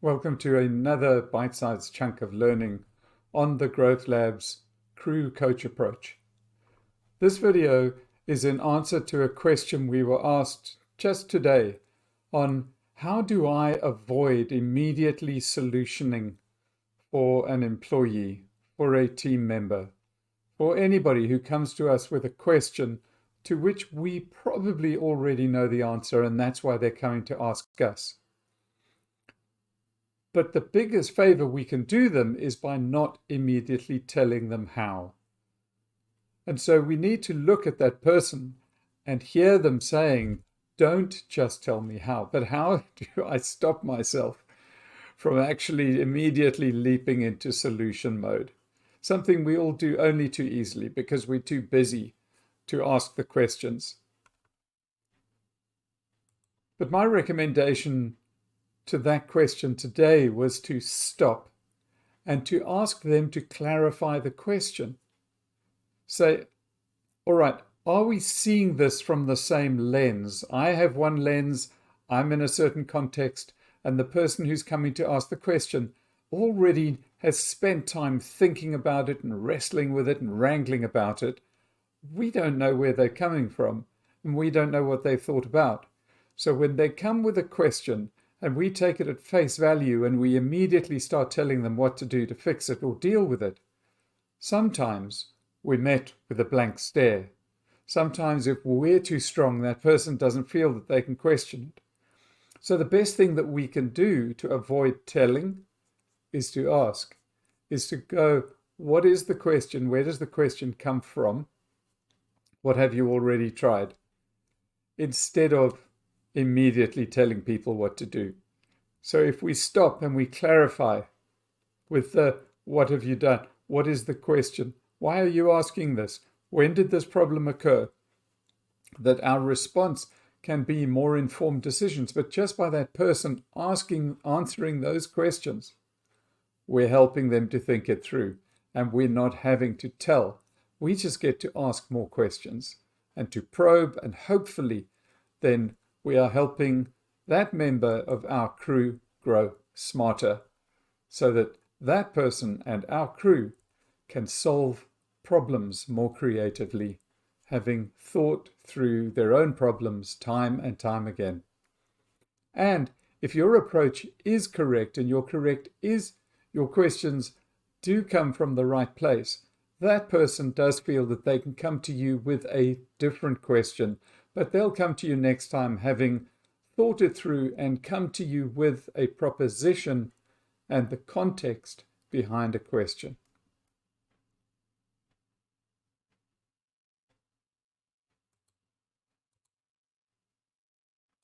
Welcome to another bite-sized chunk of learning on the Growth Labs Crew Coach Approach. This video is in answer to a question we were asked just today on how do I avoid immediately solutioning for an employee, for a team member, for anybody who comes to us with a question to which we probably already know the answer, and that's why they're coming to ask us. But the biggest favor we can do them is by not immediately telling them how. And so we need to look at that person and hear them saying, don't just tell me how, but how do I stop myself from actually immediately leaping into solution mode? Something we all do only too easily because we're too busy to ask the questions. But my recommendation to that question today was to stop and to ask them to clarify the question. Say, all right, are we seeing this from the same lens? I have one lens, I'm in a certain context, and the person who's coming to ask the question already has spent time thinking about it and wrestling with it and wrangling about it. We don't know where they're coming from, and we don't know what they've thought about. So when they come with a question, and we take it at face value and we immediately start telling them what to do to fix it or deal with it, sometimes we're met with a blank stare. Sometimes if we're too strong, that person doesn't feel that they can question it. So the best thing that we can do to avoid telling is to ask, is to go, what is the question? Where does the question come from? What have you already tried? Instead of immediately telling people what to do. So if we stop and we clarify with the what have you done? What is the question? Why are you asking this? When did this problem occur? That our response can be more informed decisions. But just by that person answering those questions, we're helping them to think it through, and we're not having to tell. We just get to ask more questions and to probe, and hopefully then we are helping that member of our crew grow smarter so that that person and our crew can solve problems more creatively, having thought through their own problems time and time again. And if your approach is correct and your questions do come from the right place, that person does feel that they can come to you with a different question, but they'll come to you next time having thought it through and come to you with a proposition and the context behind a question.